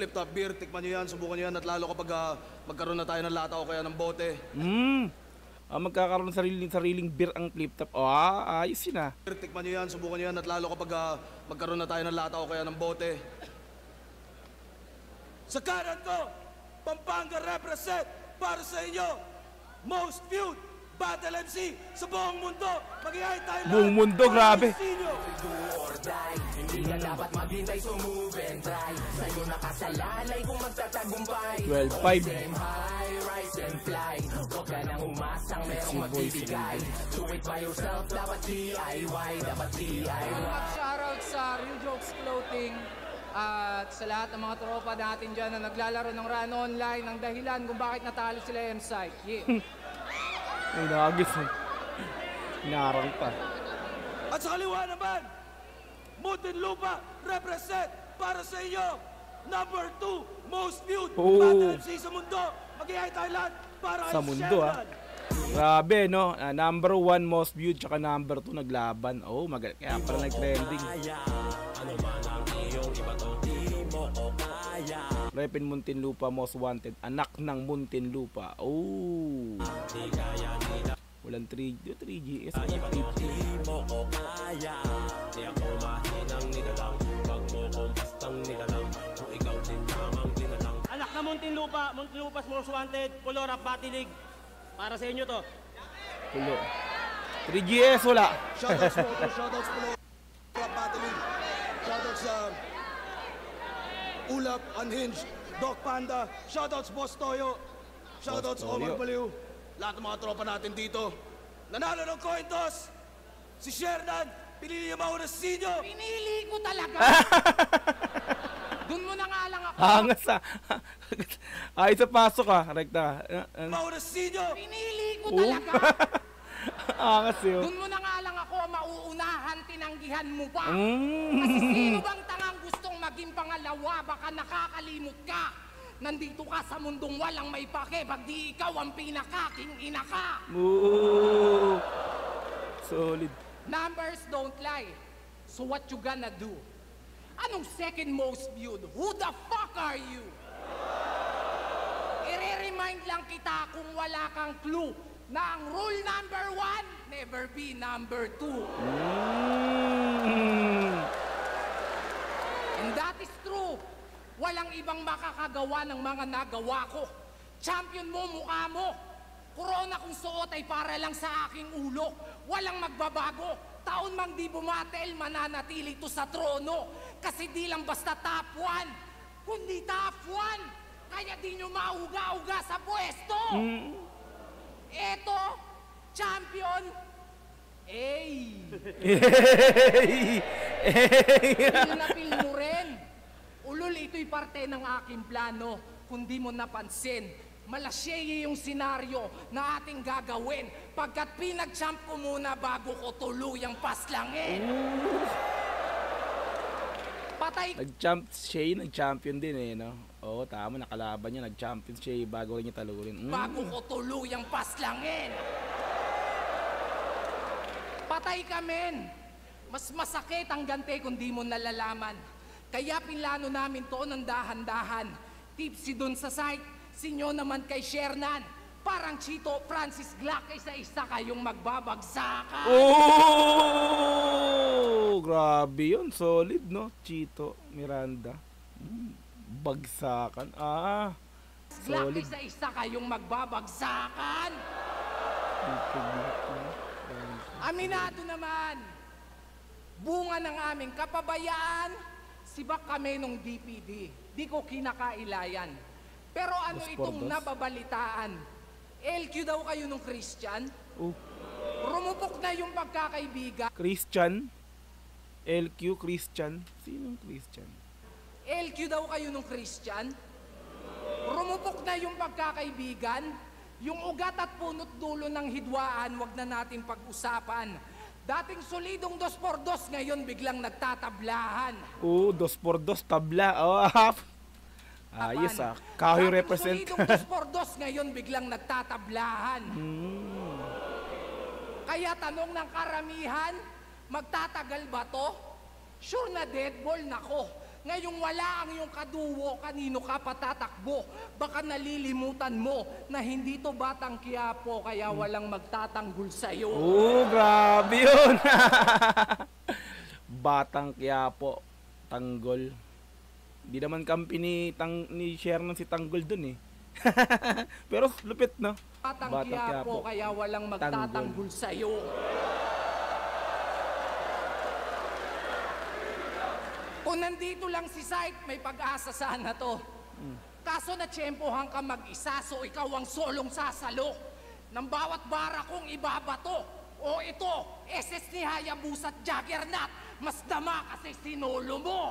flip-top beer. Tikman nyo yan, subukan nyo yan. At lalo kapag magkaroon na tayo ng lata o kaya ng bote. Magkakaroon ng sariling beer ang flip-top. Ayos yun ah. Tikman nyo yan, subukan nyo yan. At lalo kapag magkaroon na tayo ng lata o kaya ng bote. Sa kanan ko, Pampanga represent para sa inyo. Most viewed Battle MC sa buong mundo. Mag-ihay tayo lahat. Buong mundo, grabe. Hindi ka dapat maghintay, so move and try. Sa'yo nakasalalay kung magtatagumpay. 12-5. High, rise and fly. Huwag ka nang umasang merong magbibigay. Do it by yourself, dapat DIY. Dapat DIY. Shoutout sa Real Jokes Clothing at sa lahat ng mga tropa natin dyan na naglalaro ng Run Online ang dahilan kung bakit natalo sila M-Site. Yeah. Ay, nagis. Narang pa. At sa kaliwa naman, Muntinlupa represent para sa inyo. Number 2 most viewed Battle MC sa mundo. Mag-ihay tayo lahat para sa mundo Grabe no, number 1 most viewed tsaka number 2 naglaban. Kaya pala nag-trending. Repin Muntinlupa most wanted, anak ng Muntinlupa. Walang 3GS. Anak na Muntinlupa, Muntinlupa's most wanted, Color of Batilig. Para sa inyo to. Pulo. 3GS wala. Shoutouts po, shoutouts po. Batilig. Shoutouts sa Ulap, Unhinged, Doc Panda. Shoutouts Boss Toyo. Shoutouts Omar Baliw. Lahat ng mga tropa natin dito. Nanalo ng coin toss. Si Shernan, pinili niya mauna sa sinyo. Pinili ko talaga. Doon mo na nga lang ako. Angas Ay, sa pasok rekta. Mauna sa sinyo. Pinili ko talaga. Angas yun. Doon mo na nga lang ako mauunahan, tinanggihan mo pa. Kasi sino bang tangang gustong maging pangalawa? Baka nakakalimot ka. Nandito ka sa mundong walang may pake, pag di ikaw ang pinakaking ina ka. Solid. Numbers don't lie. So what you gonna do? Anong second most viewed? Who the fuck are you? I-remind lang kita kung wala kang clue na ang rule number 1, never be number 2. And that is true. Walang ibang makakagawa ng mga nagawa ko. Champion mo, mukha mo. Corona kung suot ay para lang sa aking ulo. Walang magbabago. Taon mang di bumatel, mananatili to sa trono. Kasi di lang basta top 1, kundi top 1. Kaya di nyo mauga-uga sa pwesto. Eto, champion. Pil na pil mo rin. Ulul, ito'y parte ng aking plano. Kung di mo napansin, malasyeye yung senaryo na ating gagawin pagkat pinag-champ ko muna bago ko tuluyang paslangin. Patay. Nag-champion din no? Oo, tama, nakalaban niya, nag-champion siya bago rin niya talurin. Bago ko tuluyang paslangin. Patay ka, men. Mas masakit ang gante kung di mo nalalaman. Kaya pinlano namin to ng dahan-dahan. Tipsy dun sa site, sinyo naman kay Shernan. Parang Chito, Francis Glock, isa-isa kayong magbabagsakan. Grabe yun. Solid, no? Chito, Miranda. Bagsakan. Glock, isa-isa kayong magbabagsakan. Aminado naman. Bunga ng aming kapabayaan. Sibak kami nung DPD. Di ko kinakailayan. Pero ano itong nababalitaan? LQ daw kayo nung Christian? Rumupok na yung pagkakaibigan. Christian? LQ Christian? Sinong Christian? LQ daw kayo nung Christian? Rumupok na yung pagkakaibigan. Yung ugat at punot dulo ng hidwaan, wag na natin pag-usapan. Dating solidong 2x2, ngayon biglang nagtatablahan. 2x2, tabla. Ayos Kahoy represent. Solidong 2x2, ngayon biglang nagtatablahan. Kaya tanong ng karamihan, magtatagal ba to? Sure na dead ball nako. Ngayong wala ang iyong kaduwo, kanino ka patatakbo? Baka nalilimutan mo na hindi to Batang Quiapo, kaya walang magtatanggol sa'yo. Oh, grabe yun. Batang Quiapo, tanggol. Hindi naman kampi ni Shernan si Tanggol dun eh. Pero lupit, no? Batang Quiapo, kaya walang magtatanggol sa'yo. Kung nandito lang si Sight, may pag-asa sana to. Kaso natsyempohan ka mag-isa, so ikaw ang solong sasalo ng bawat bara kong ibabato. O ito, SS ni Hayabusa at Juggernaut, mas dama kasi sinolo mo.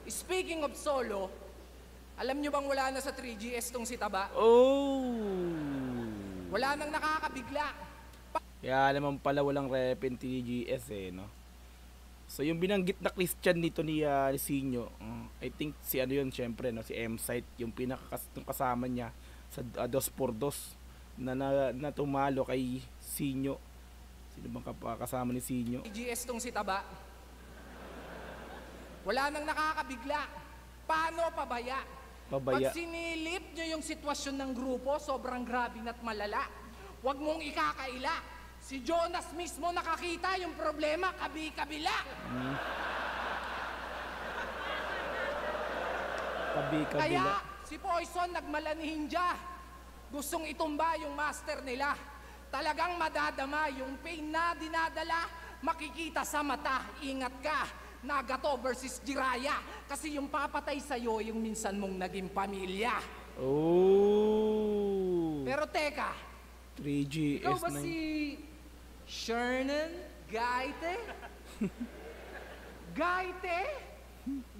Speaking of solo, alam nyo bang wala na sa 3GS tong si Taba? Oh. Wala nang nakakabigla. Kaya naman pala walang repent TGS eh, no? So yung binanggit na Christian nito ni Sinyo, I think si ano yun syempre, no? Si M-Site, yung kasama niya sa 2x2 na tumalo kay Sinyo. Sino bang kasama ni Sinyo? 3GS tong si Taba. Wala nang nakakabigla. Paano pabaya? Pabaya. Pag sinilip nyo yung sitwasyon ng grupo, sobrang grabe at malala. Huwag mong ikakaila. Si Jonas mismo nakakita yung problema, kabi-kabila. Kabi-kabila. Kaya si Poison nagmalanihin dya. Gustong itumba yung master nila. Talagang madadama yung pain na dinadala. Makikita sa mata, ingat ka. Nagato versus Jiraya. Kasi yung papatay sa'yo, yung minsan mong naging pamilya. Oh. Pero teka, 3GS ikaw ba na si Shernan Gaite? Gaite?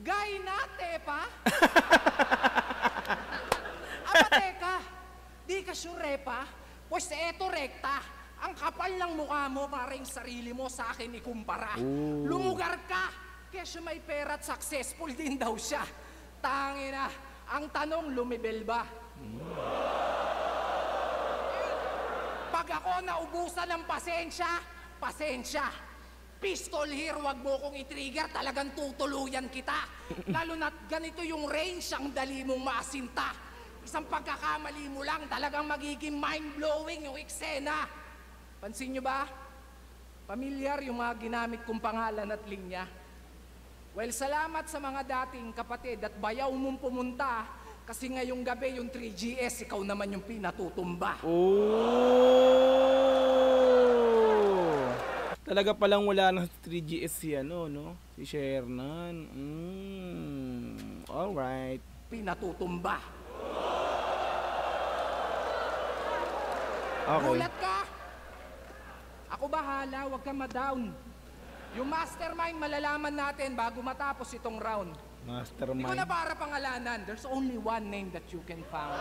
Gainate pa? Aba teka, di ka sure pa? Pues eto rekta. Ang kapal ng mukha mo para yung sarili mo sa akin ikumpara. Oh. Lumugar ka. Kesyo may pera at successful din daw siya. Tangina, ang tanong lumibel ba? Pag ako naubusan ng pasensya, pasensya. Pistol here, wag mo kong i-trigger, talagang tutuluyan kita. Lalo na't ganito yung range, ang dali mong maasinta. Isang pagkakamali mo lang, talagang magiging mind-blowing yung eksena. Pansin nyo ba? Pamilyar yung mga ginamit kong pangalan at linya. Well, salamat sa mga dating kapatid at bayaw mong pumunta kasi ngayong gabi yung 3GS, ikaw naman yung pinatutumba. Oh! Talaga palang wala na 3GS si ano, no? Si Shernan. Alright. Pinatutumba. Okay. Gulat ka? Ako bahala, huwag kang ma-down. Yung mastermind malalaman natin bago matapos itong round. Hindi ko na Mastermind. para pangalanan. There's only one name that you can found.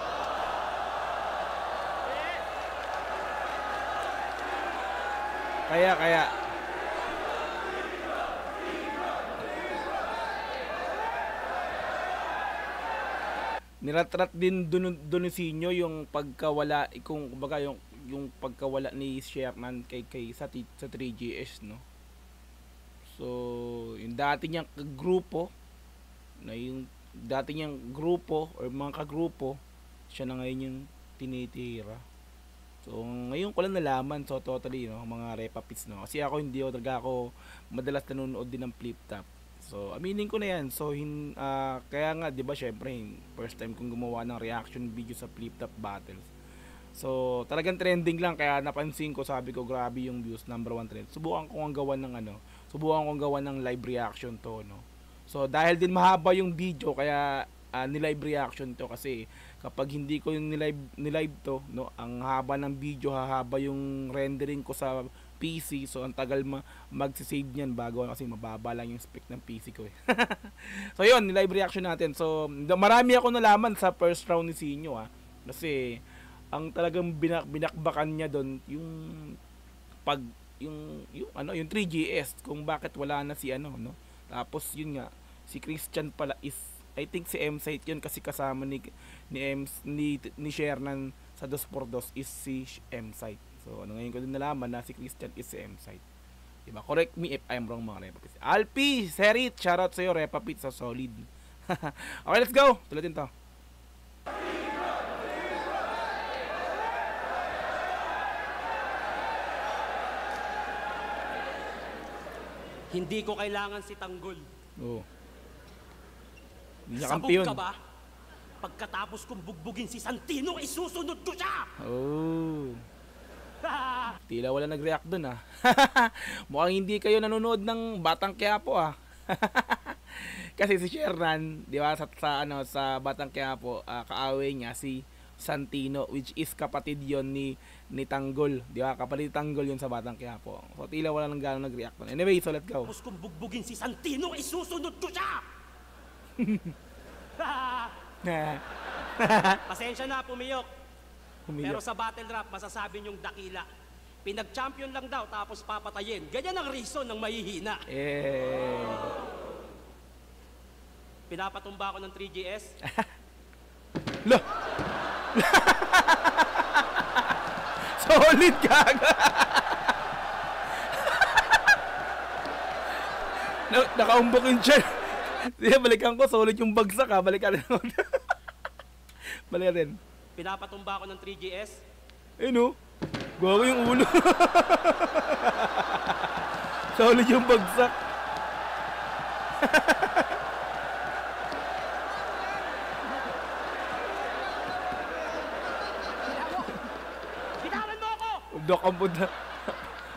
Kaya. Niratrat din Donisinyo yung pagkawala, kung kumbaga yung pagkawala ni Sherman kay sa 3GS, no. So, yung dati niyang grupo or mga kagrupo, siya na ngayon yung tinitira. So, ngayon ko lang nalaman, so totally, no, mga repapits, no. Kasi ako hindi talaga ako madalas nanonood din ng flip top. So, aminin ko na yan. So, kaya nga, di ba, syempre, first time kong gumawa ng reaction video sa flip top battles. So, talagang trending lang, kaya napansin ko, sabi ko, grabe yung views, #1 trend. Subukan kong gawa ng live reaction to, no. So, dahil din mahaba yung video, kaya ni-live reaction to, kasi kapag hindi ko yung ni-live to, no, ang haba ng video, hahaba yung rendering ko sa PC, so ang tagal mag-save niyan bago, kasi mababa lang yung spec ng PC ko eh. So yun, ni-live reaction natin. So marami ako nalaman sa first round ni Sinyo, kasi ang talagang binakbakan niya doon yung yung 3GS, kung bakit wala na si ano, no. Tapos yun nga, si Christian pala is, I think si M-Site yun, kasi kasama ni Shernan sa 2x2 is si M-Site. So, ngayon ko din nalaman na si Christian is si M-Site. Diba? Correct me if I'm wrong mga Repapits. Alpi, Serit, shoutout sa'yo Repapits sa solid. Okay, let's go. Tulatin to. Hindi ko kailangan si Tanggol. Oo. Hindi niya Sabog kampiyon. ka ba? Pagkatapos kong bugbugin si Santino, isusunod ko siya! Oh. Tila wala nag-react dun ah. Mukhang hindi kayo nanonood ng Batang Quiapo ah. Kasi si Shernan, di ba, sa Batang Quiapo, kaaway niya si Santino, which is kapatid yon ni Tanggol, di ba? Kapatid Tanggol yun sa Batang Quiapo. So tila wala nang gano'ng nag-react dun. Anyway, so let's go. Tapos kung bugbugin si Santino, isusunod ko siya! Pasensya na, pumiyok. Pero sa battle rap, masasabi niyong dakila. Pinag-champion lang daw, tapos papatayin. Ganyan ang reason ng mahihina. Pinapatumba ko ng 3GS. Lo! Solid gaga! Nakaumbok yung chan. Sige, balikan ko. Solid yung bagsak ha. Balikan rin. Balikan rin. Pinapatumba ko ng 3GS. Eh no? Gawa yung ulo. Solid yung bagsak. Bitawan mo ako! Dok ang puta.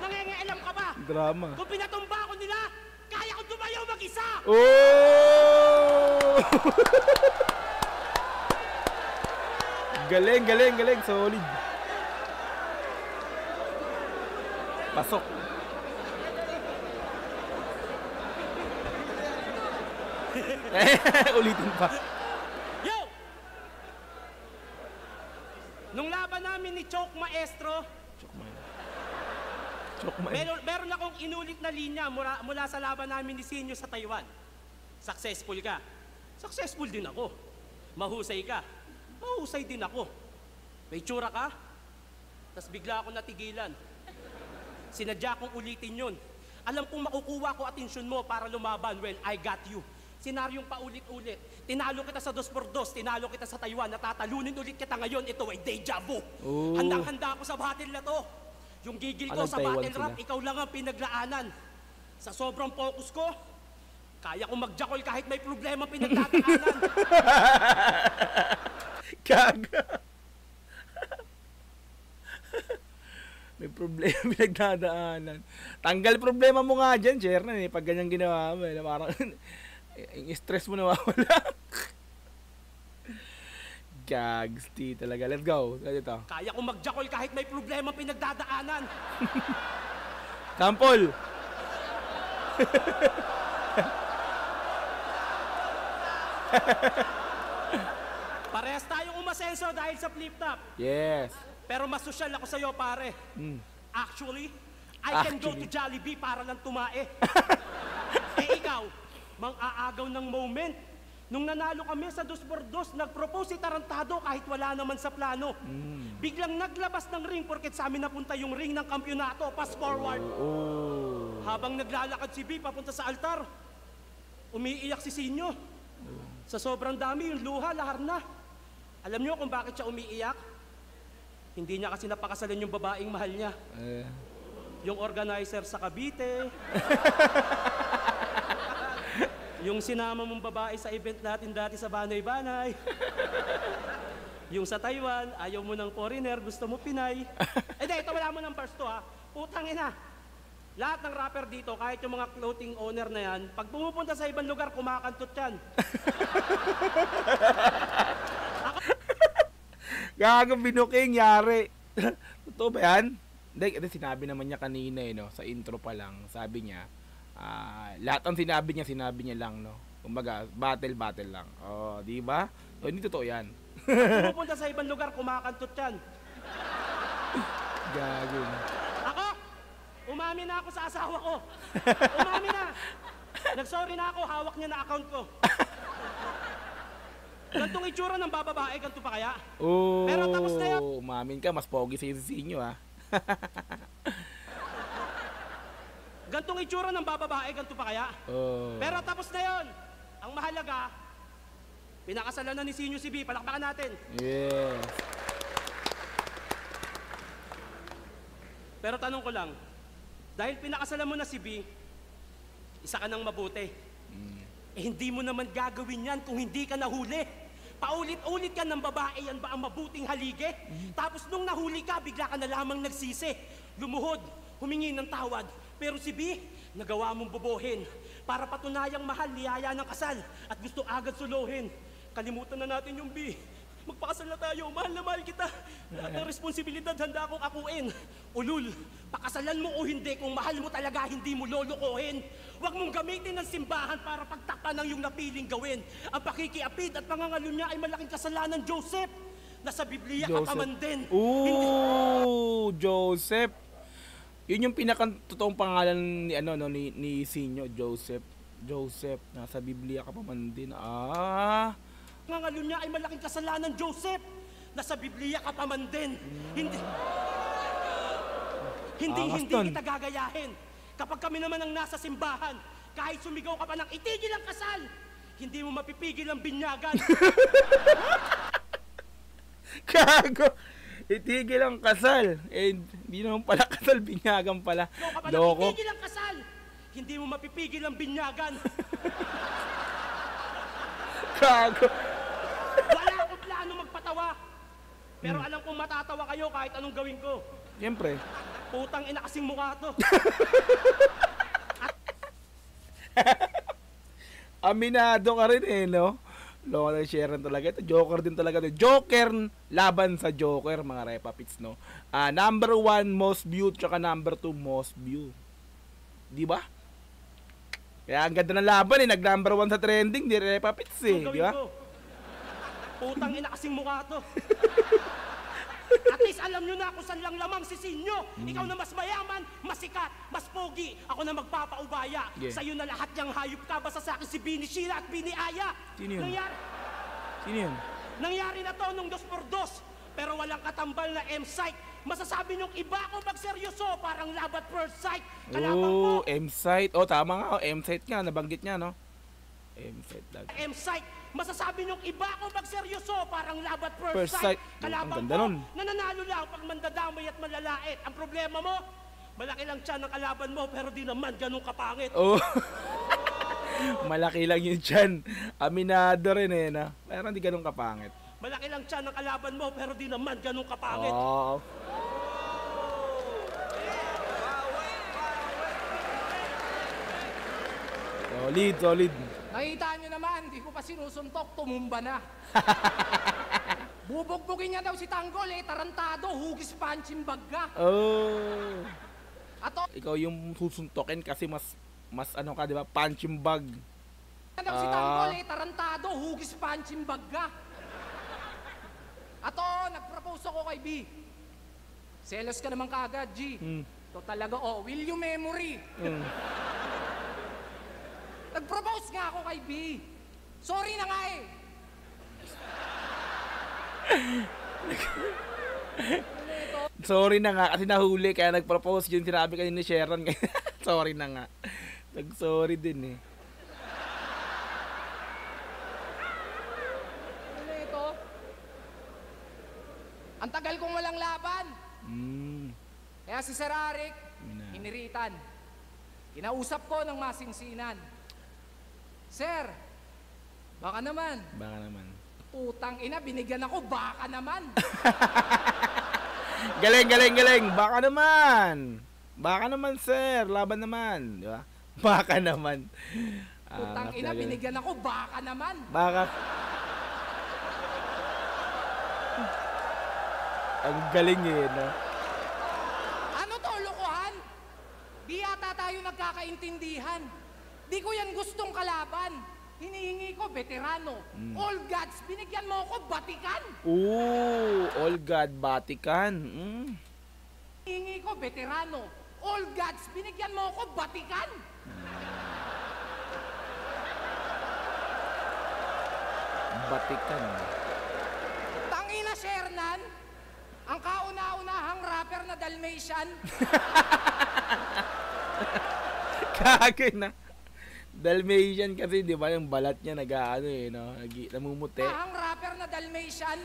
Nangingialam ka ba? Drama. Kung pinatumba ko nila, kaya ko tumayo mag-isa! Oh! Galing, galing, galing. Solid. Pasok. Ulitin pa. Yo! Nung laban namin ni Choke Maestro, meron akong inulit na linya mula sa laban namin ni Sinyo sa Taiwan. Successful ka. Successful din ako. Mahusay ka. Mahusay din ako. May tsura ka, tas bigla ako natigilan. Sinadya kong ulitin yun. Alam kong makukuha ko atensyon mo para lumaban. Well, I got you. Senaryong paulit-ulit. Tinalo kita sa 2x2, tinalo kita sa Taiwan, natatalunin ulit kita ngayon. Ito ay deja vu. Oh. Handang-handa ako sa battle na to. Yung gigil ko Alam, sa Taiwan battle rap, sila. ikaw lang ang pinaglaanan. Sa sobrang focus ko, kaya kong magjakol kahit may problema pinagdadaanan. Gaga. May problema pinagdadaanan. Tanggal problema mo nga dyan, Shernan eh. Pag ganyan ginawa mo, eh, parang yung stress mo nawawala. Gagsti talaga. Let's go. Ito. Kaya kong magjakol kahit may problema pinagdadaanan. Sample. Parehas tayong umasenso dahil sa flip-top. Yes. Pero mas sosyal ako sa'yo, pare. Actually, I can go to Jollibee para lang tumae. Eh ikaw, mang-aagaw ng moment. Nung nanalo kami sa 2x2, nag-propose si Tarantado kahit wala naman sa plano. Biglang naglabas ng ring porket sa amin napunta yung ring ng kampyonato. Pass forward. Habang naglalakad si B papunta sa altar, umiiyak si Sinyo. Sa sobrang dami, yung luha, lahar na. Alam niyo kung bakit siya umiiyak? Hindi niya kasi napakasalan yung babaeng mahal niya. Yung organizer sa Cavite. Yung sinama mong babae sa event natin dati sa Banay-Banay. Yung sa Taiwan, ayaw mo ng foreigner, gusto mo Pinay. Di, ito wala mo ng verse to ha. Putang ina. Lahat ng rapper dito, kahit yung mga clothing owner na yan, pag pumupunta sa ibang lugar, kumakantot yan. Gago binuking, yari. Totoo ba yan? Hindi, sinabi naman niya kanina eh, no? Sa intro pa lang, sabi niya, lahat ang sinabi niya lang, no? Kumbaga, battle lang. Oh, di ba? So, hindi totoo yan. Pumupunta sa ibang lugar, kumakantot yan. Gago. Ako, umami na ako sa asawa ko. Umami na. Nagsorry na ako, hawak niya na account ko. Gantong itsura ng bababae, ganito pa kaya? Oh, pero tapos na yun. Umamin ka, mas pogi sa inyo, ha? Gantong itsura ng bababae, ganito pa kaya? Pero tapos na yon. Ang mahalaga, pinakasalan na ni Sinyo si B. Palakpakan natin. Yes. Pero tanong ko lang, dahil pinakasalan mo na si B, isa ka nang mabuti. Eh hindi mo naman gagawin yan kung hindi ka nahuli. Paulit-ulit ka ng babae, yan ba ang mabuting haligi? Tapos nung nahuli ka, bigla ka na lamang nagsisi. Lumuhod, humingi ng tawad. Pero si B, nagawa mong bobohin para patunayang mahal niyaya ng kasal at gusto agad suluhin. Kalimutan na natin yung B. Magpakasal na tayo, mahal na mahal kita. At ang responsibilidad handa akong akuin. Ulul, pakasalan mo o hindi, kung mahal mo talaga, hindi mo lolokohin. Huwag mong gamitin ng simbahan para pagtakpan ng iyong napiling gawin. Ang pakikiapid at pangangalo niya ay malaking kasalanan, Joseph. Nasa Biblia ka pa man din. Ooh, Joseph. Yun yung pinakatotoong pangalan ni ni Sinyo, Joseph. Joseph, nasa Biblia ka pa man din. Ngangalo niya ay malaking kasalanan, Joseph. Nasa Biblia ka pa man din. Hindi kita gagayahin. Kapag kami naman ang nasa simbahan, kahit sumigaw ka pa ng itigil ang kasal, hindi mo mapipigil ang binyagan. Gago! Itigil ang kasal. Eh, hindi naman pala kasal, binyagan pala. Loko. Itigil ang kasal, hindi mo mapipigil ang binyagan. Gago! Wala akong plano magpatawa. Pero alam kong matatawa kayo kahit anong gawin ko. Siyempre. Putang ina kasing mukha to. Aminado ka rin eh, no? Loko na share talaga. Ito, Joker din talaga. Joker laban sa Joker, mga repapits, no? Number 1 most view, tsaka number 2 most view. Di ba? Kaya ang ganda ng laban eh. Nag-number 1 sa trending, di repapits eh. Di ba? Putang ina kasing mukha to. At least alam nyo na kung saan lang lamang si Sinyo. Ikaw na mas mayaman, mas sikat, mas pogi. Ako na magpapaubaya. Yeah. Sa'yo na lahat niyang hayop ka. Basta sa akin si Bini Sheila at Bini Aya. Sino yun? Sino yun? Nangyari na to nung 2x2. Pero walang katambal na M-Site. Masasabi niyong iba ako magseryoso. Parang labat first sight. Kalaban mo. M-Site. Tama nga. M-Site nga. Nabanggit niya, no? M-Site. M-Site. Masasabi niyong iba ako magseryoso, parang labat first First sight. sight. Kalaban Ang ganda mo, nun. nananalo lang pag mandadamay at malalait. Ang problema mo, malaki lang tiyan ng kalaban mo, pero di naman ganun kapangit. Malaki lang yun dyan. Aminado rin eh, na. Pero hindi ganun kapangit. Malaki lang tiyan ng kalaban mo, pero di naman ganun kapangit. Solid. Nakita nyo naman, di ko pa sinusuntok, tumumba na. Bubugbugin niya daw si Tanggol tarantado, hugis punching bag ka. Ikaw yung susuntokin kasi mas ano ka, di ba? Punching bag. Daw si Tanggol tarantado, hugis punching bag ka. Nag-propose ako kay B. Selos ka naman kaagad, G. To talaga, will you memory? Nag-propose nga ako kay B. Sorry na nga eh. Sorry na nga kasi nahuli kaya nag-propose yun. Sinabi kanina ni Sharon. Sorry na nga. Nag-sorry din eh. Ano ito? Ang tagal kong walang laban. Kaya si Sir Arik, iniritan. Kinausap ko ng masingsinan. Sir, baka naman. Putang ina, binigyan ako, baka naman. Galing. Baka naman, sir. Laban naman. Di ba? Baka naman. Putang ina, binigyan ako, baka naman. Ang galing eh, no? Ano to, lokohan? Di yata tayo nagkakaintindihan. Di ko yan gustong kalaban. Hinihingi ko, veterano. All gods, binigyan mo ako, Batikan. All God, Batikan. Hinihingi ko, veterano. All gods, binigyan mo ako, Batikan. Batikan. Tangina, Shernan. Ang kauna-unahang rapper na Dalmatian. Kagay na. Dalmatian kasi, di ba, yung balat niya nag-ano eh, no? Namumuti. Ang rapper na Dalmatian.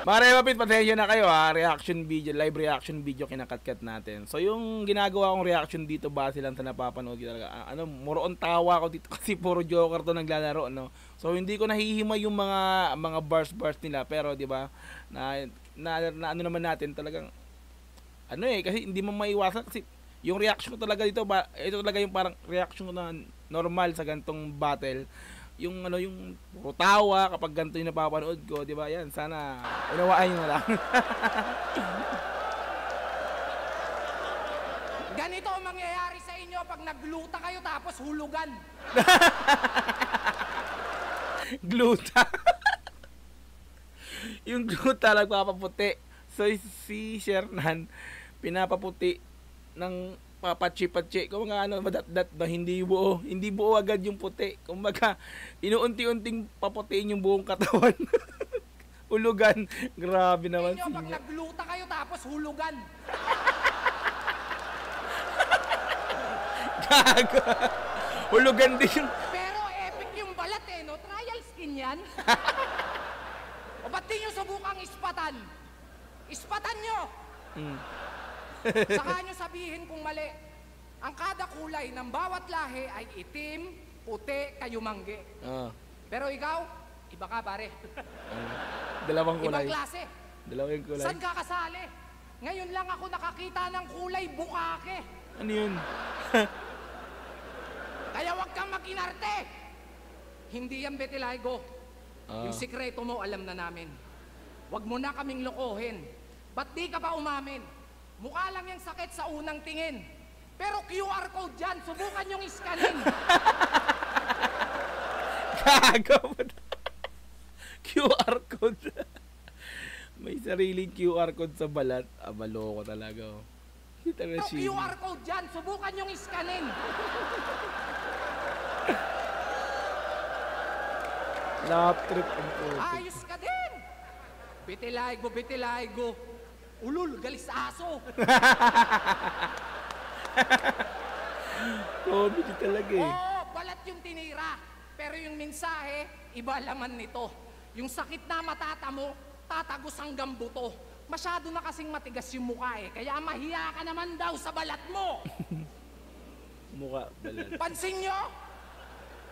Mga Repapit, pasensya na kayo ha. Reaction video, live reaction video kinakat-kat natin. So yung ginagawa kong reaction dito base lang sa napapanood ko talaga. More on tawa ko dito kasi puro Joker to naglalaro, no. So hindi ko nahihimay yung mga bars nila, pero 'di ba? Na ano naman natin talagang kasi hindi mo maiwasan kasi yung reaction ko talaga dito ito talaga yung parang reaction ko na normal sa gantong battle. Yung puro tawa kapag ganito yung napapanood ko, di ba? Yan, sana unawaan nyo na lang. Ganito ang mangyayari sa inyo pag nagluta kayo tapos hulugan. Gluta. Yung gluta nagpapaputi. So si Shernan pinapaputi ng papachi-pachi. Kung nga madat-dat ba, hindi buo agad yung puti. Kumbaga, inuunti-unting paputiin yung buong katawan. Hulugan. Grabe naman Inyo, pag nagluta kayo tapos hulugan. Gaga. Hulugan din yung... Pero epic yung balat no? Trial skin yan. O ba't di nyo subukang ispatan? Ispatan nyo! Saka nyo sabihin kung mali. Ang kada kulay ng bawat lahi ay itim, puti, kayumanggi. Pero ikaw, iba ka pare. Dalawang kulay. Ibang klase. Dalawang kulay. Saan ka kasali? Ngayon lang ako nakakita ng kulay bukake. Ano yun? Kaya wag kang makinarte. Hindi yan Betilaygo. Yung sikreto mo alam na namin. Wag mo na kaming lokohin. Ba't di ka pa umamin? Mukha lang yung sakit sa unang tingin. Pero QR code dyan, subukan yung iskanin. Gago mo na. QR code. May sariling QR code sa balat. Maloko talaga. Pero QR code dyan, subukan yung iskanin. Lap trip ang puto. Ayos ka din. Bitilaygo. Ulul, galis aso. Comedy talaga eh. Oo, balat yung tinira. Pero yung mensahe, iba laman nito. Yung sakit na matata mo, tatagos hanggang buto. Masyado na kasing matigas yung mukha kaya mahiya ka naman daw sa balat mo. Mukha, balat. Pansin nyo?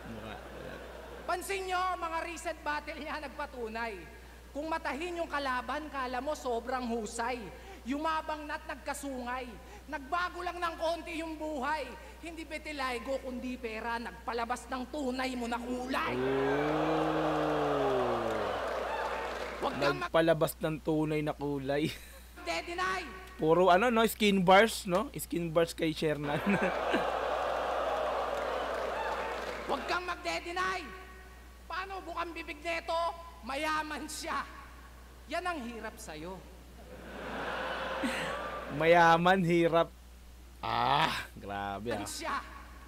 Mukha, balat. Pansin nyo, mga recent battle niya nagpatunay. Kung matahin yung kalaban, kala mo sobrang husay. Yumabang na't nagkasungay. Nagbago lang ng konti yung buhay. Hindi Betilaygo, kundi pera. Nagpalabas ng tunay mo na kulay. Nagpalabas ng tunay na kulay. Deny. Puro skin bars, no? Skin bars kay Shernan. Huwag kang magde-deny. Paano bukang bibig neto? Mayaman siya. Yan ang hirap sa'yo. Mayaman, hirap. Grabe Siya.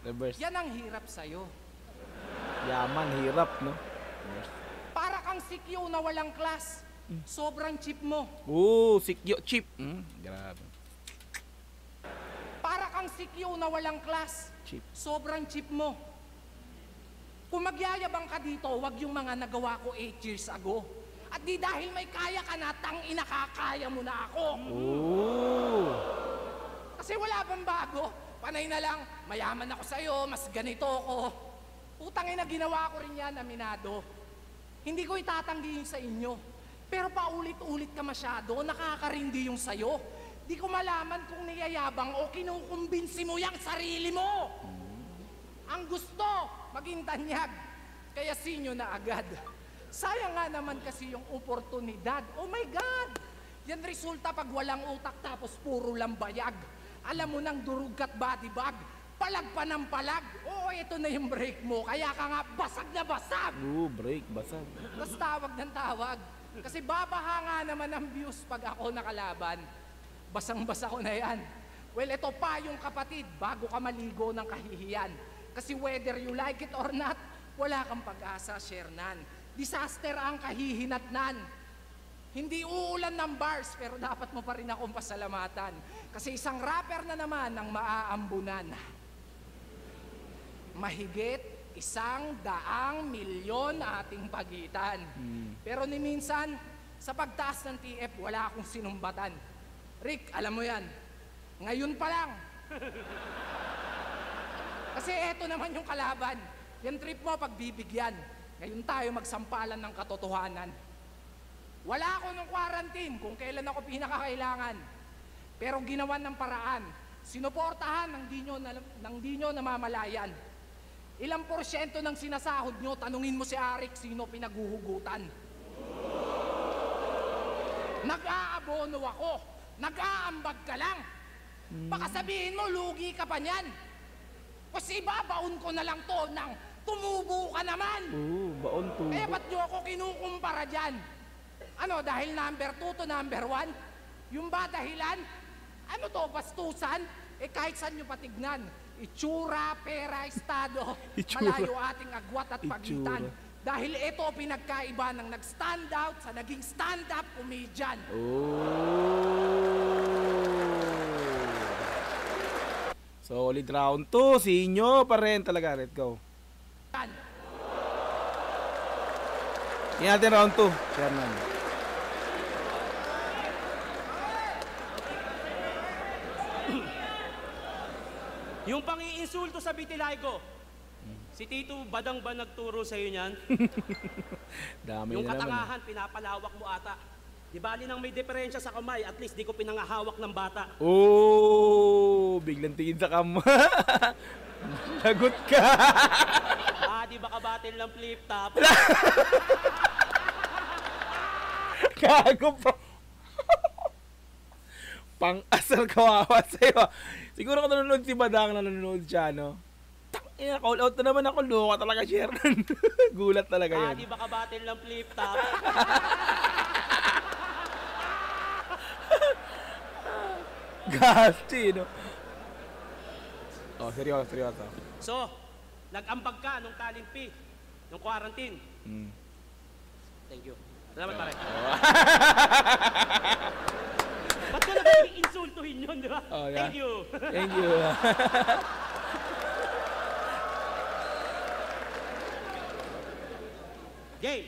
Reverse. Yan ang hirap sa'yo. Yaman, hirap, no? Para kang sikyo na walang class. Sobrang cheap mo. Sikyo, cheap. Grabe. Para kang sikyo na walang class. Cheap. Sobrang cheap mo. Kung magyayabang ka dito, wag yung mga nagawa ko 8 years ago. At di dahil may kaya ka na, tangina kakaya mo na ako. Kasi wala bang bago. Panay na lang, mayaman ako sa'yo, mas ganito ako. Utangin na ginawa ko rin yan, aminado. Hindi ko itatanggi yung sa inyo. Pero paulit-ulit ka masyado, nakakarindi yung sa'yo. Di ko malaman kung niyayabang o kinukumbinsi mo yung sarili mo. Ang gusto, maging tanyag. Kaya sinyo na agad. Sayang nga naman kasi yung oportunidad. Oh my God! Yan resulta pag walang utak tapos puro lang bayag. Alam mo nang durugkat body bag. Palag pa ng palag. Oo, ito na yung break mo. Kaya ka nga basag na basag. Break, basag. Tapos tawag ng tawag. Kasi babaha nga naman ang views pag ako nakalaban. Basang-basa ko na yan. Well, ito pa yung kapatid, bago ka maligo ng kahihiyan. Kasi whether you like it or not, wala kang pag-asa, Shernan. Disaster ang kahihinatnan. Hindi uulan ng bars, pero dapat mo pa rin akong pasalamatan. Kasi isang rapper na naman ang maaambunan. Mahigit 100 milyon ating pagitan. Pero ni minsan, sa pagtaas ng TF, wala akong sinumbatan. Rick, alam mo yan, ngayon pa lang. Kasi eto naman yung kalaban. Yan trip mo pagbibigyan. Ngayon tayo magsampalan ng katotohanan. Wala ako nung quarantine kung kailan ako pinakakailangan. Pero ginawan ng paraan. Sinuportahan ng di nyo namamalayan. Ilang porsyento ng sinasahod nyo, tanungin mo si Arik sino pinaghuhugutan. Nag-aabono ako. Nag-aambag ka lang. Baka sabihin mo, lugi ka pa niyan. Kasi babaon ko na lang to ng tumubo ka naman. Baon tubo. Eh, ba't nyo ako kinukumpara dyan? Ano, dahil number 2 to number 1? Yung ba dahilan? Ano to, bastusan? Eh, kahit saan nyo patignan. Itsura, pera, estado. Malayo ating agwat at pagitan. Dahil ito pinagkaiba ng nag-stand out sa naging stand-up comedian. Solid round 2. Sinyo pa rin talaga. Let's go. Tingnan natin round 2. Sherman. Yung pang-iinsulto sa Vitiligo, si Tito Badang ba nagturo sa'yo niyan? Dami Yung na naman. katangahan, pinapalawak mo ata. Di bali nang may diferensya sa kamay, at least di ko pinangahawak ng bata. Biglang tingin sa kama. Lagot ka. Di ba kabatil ng flip top? Gago pa. Pang-asal kawawa sa'yo. Siguro kung nanonood si Badang, nanonood siya, no? Tangina, call out na naman ako. Loka talaga, Sherman. Gulat talaga yun. Di ba kabatil ng flip top? Gasti, no? Oh, seryoso. So, nag-ambag ka nung talent fee, nung quarantine. Thank you. Salamat pare. Ba't ko na ba insultuhin yun, di ba? Oh, yeah. Thank you. Thank you. Game.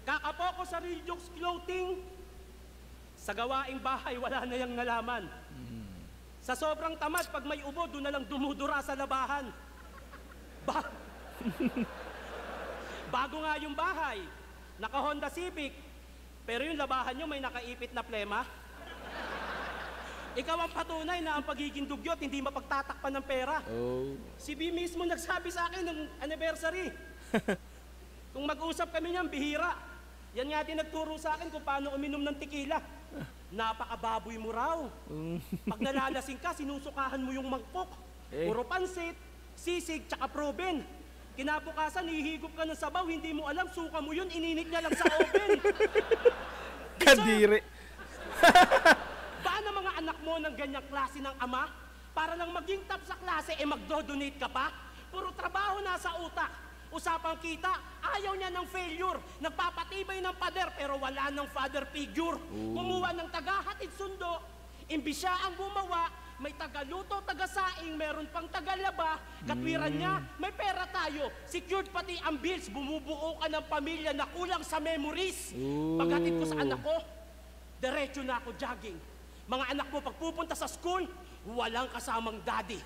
Kakapo ko sa Real Jokes Clothing. Sa gawaing bahay, wala na yang nalaman. Sa sobrang tamad, pag may ubo, doon na lang dumudura sa labahan. Bago nga yung bahay, naka-Honda Civic, pero yung labahan nyo may nakaipit na plema. Ikaw ang patunay na ang pagiging dugyot, hindi mapagtatakpan ng pera. Si B mismo nagsabi sa akin ng anniversary. Kung mag-usap kami niyan, bihira. Yan nga din nagturo sa akin kung paano uminom ng tequila. Napakababoy mo raw. Pag nalalasing ka, sinusukahan mo yung mangkok. Puro pansit, sisig, tsaka proben. Kinabukasan, ihigop ka ng sabaw, hindi mo alam, suka mo yun, ininit niya lang sa oven. Kadiri. Paano mga anak mo ng ganyang klase ng ama? Para lang maging top sa klase, magdo-donate ka pa? Puro trabaho nasa utak. Usapang kita, ayaw niya ng failure. Nagpapatibay ng pader pero wala ng father figure. Kumuha ng tagahatid sundo, imbis siya ang gumawa, may tagaluto, tagasaing, meron pang tagalaba, katwiran niya, may pera tayo, secured pati ang bills, bumubuo ka ng pamilya na kulang sa memories. Paghatid ko sa anak ko, diretso na ako jogging. Mga anak mo pagpupunta sa school, walang kasamang daddy.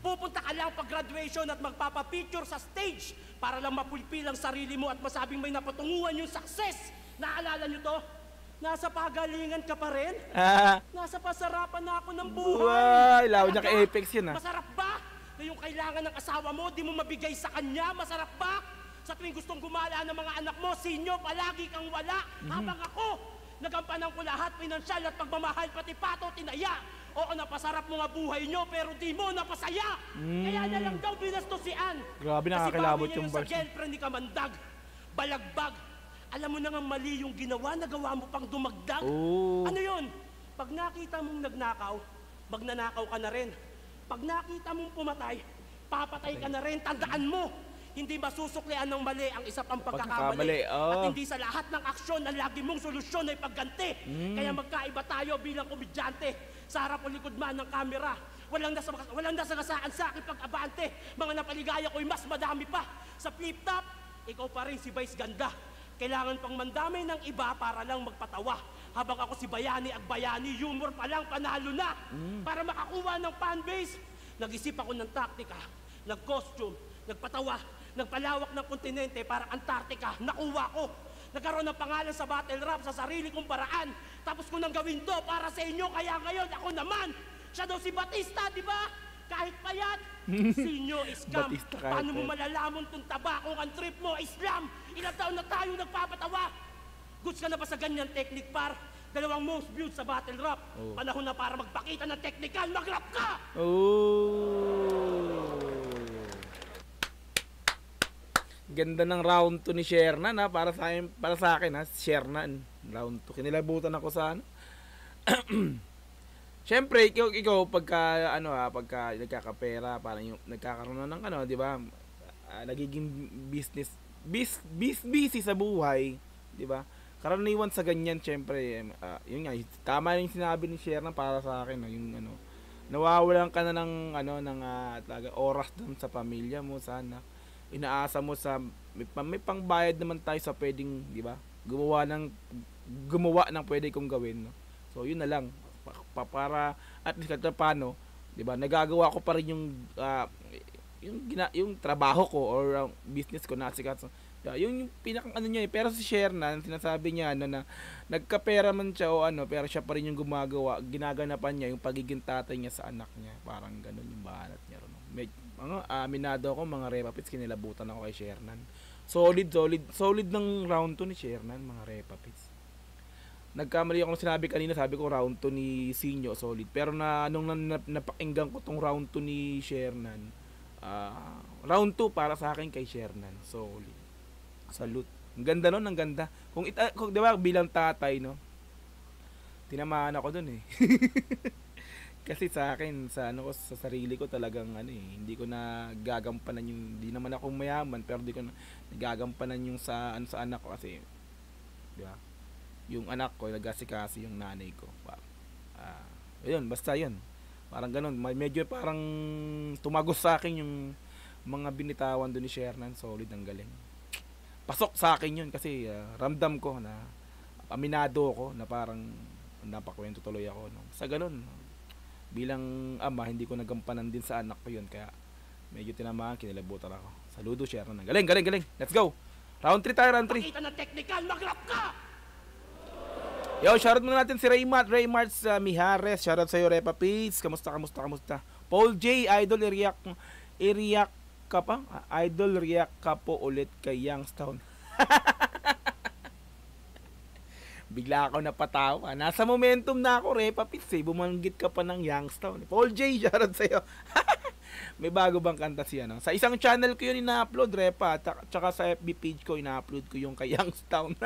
Pupunta ka lang pag graduation at magpapapicture sa stage para lang mapulpil ang sarili mo at masabing may napatunguhan yung success. Naalala nyo to? Nasa pagalingan ka pa rin? Nasa pasarapan na ako ng buhay. Lawad niya kay Apex yun, Masarap ba? Na yung kailangan ng asawa mo, di mo mabigay sa kanya? Masarap ba? Sa tuwing gustong gumala ng mga anak mo, sinyo, palagi kang wala. Habang ako, nagampanan ko lahat, pinansyal at pagmamahal, pati pato, tinaya. Oo, napasarap mo nga buhay nyo, pero di mo napasaya. Kaya na lang daw binastos si Ann. Grabe, nakakilabot yung sa bars. girlfriend ni Kamandag. Balagbag. Alam mo na nga mali yung ginawa, nagawa mo pang dumagdag. Ano yun? Pag nakita mong nagnakaw, magnanakaw ka na rin. Pag nakita mong pumatay, papatay ka na rin. Tandaan mo, hindi masusuklian ng mali ang isa pang Pagkakamali, pagkakamali. oh. At hindi sa lahat ng aksyon na lagi mong solusyon ay pagganti. Kaya magkaiba tayo bilang komedyante. Sa harap o likod man ng kamera, walang nasagasaan sa akin pag-abante. Mga napaligaya ko'y mas madami pa. Sa flip-top, ikaw pa rin si Vice Ganda. Kailangan pang mandamay ng iba para lang magpatawa. Habang ako si Bayani Agbayani, humor pa lang panalo na. Para makakuha ng fanbase, nag-isip ako ng taktika, nag-costume, nagpatawa, nagpalawak ng kontinente para Antarctica, nakuha ko. Nagkaroon ng pangalan sa battle rap sa sarili kong paraan. Tapos ko nang gawin to para sa inyo, kaya ngayon ako naman. Siya daw si Batista, di ba? Kahit payat, sinyo scam. Batista kahit Paano mo payat. malalaman kung taba kung ang trip mo Islam? Ilang taon na tayo nagpapatawa? Goods ka na ba sa ganyan technique, par? 2 most viewed sa battle rap. Panahon na para magpakita ng technical, mag-rap ka! Oh. Ganda ng round 2 ni Shernan ha, para sa akin ha, Shernan. Round 2. Kinilabutan ako sa ano. Siyempre, ikaw pagka nagkakapera, parang yung nagkakaroon ng ano, 'di ba? Nagiging busy sa buhay, 'di ba? Karaniwan sa ganyan, siyempre, yun nga, tama yung sinabi ni Shernan para sa akin, no, yung ano, nawawalan ka na ng oras dun sa pamilya mo, sana. Inaasa mo sa may pangbayad naman tayo sa pwedeng, 'di ba? Gumawa ng pwede kong gawin, no? So, yun na lang. Para at least kahit paano, 'di ba? Nagagawa ko pa rin yung trabaho ko or business ko na sikat. So, yung pinakang ano niya, pero si Shernan sinasabi niya na nagkapera man siya o ano, pero siya pa rin yung ginaganapan niya yung pagiging tatay niya sa anak niya. Parang ganun yung banat niya ron. Aminado ako, mga repapits, kinilabutan ako kay Shernan. Solid ng round 2 ni Shernan, mga repapits. Nagkamali ako ng sinabi kanina, sabi ko round 2 ni Sinyo, solid. Pero nung napakinggan ko tong round 2 ni Shernan, round 2 para sa akin kay Shernan, solid. Salute. Ang ganda nun, ang ganda. Kung 'di ba, bilang tatay, no, tinamaan ako dun eh. Kasi sa akin, sa sarili ko talagang hindi ko na gagampanan yung, hindi naman ako mayaman, pero hindi ko na gagampanan yung sa anak ko kasi, 'di ba? Yung anak ko nag-asikasi yung nanay ko. Ayun, basta 'yun. Parang ganun, medyo parang tumagos sa akin yung mga binitawan doon ni Shernan, solid, ang galing. Pasok sa akin 'yun kasi ramdam ko na aminado ako na parang napakwento tuloy ako, no. Sa ganun, bilang ama, hindi ko nagampanan din sa anak ko 'yun, kaya medyo tinamaan, kinilabutan ako. Saludo, Shernan. Galing. Let's go. Round 3 tayo, round 3. Pakita ng technical, mag-rap ka! Yo, shoutout muna natin si Raymart Mijares. Shoutout sa iyo, Repa Pits. Kamusta? Paul J, Idol, iriyak ka pa? Idol, react ka po ulit kay Youngstown. Bigla ako napatawa. Nasa momentum na ako, Repa Pits, eh. Bumanggit ka pa ng Youngstown. Paul J, shoutout sa iyo. May bago bang kanta siya, no? Sa isang channel ko yun ina-upload, Repa. Tsaka sa FB page ko, ina-upload ko yung kay Youngstown.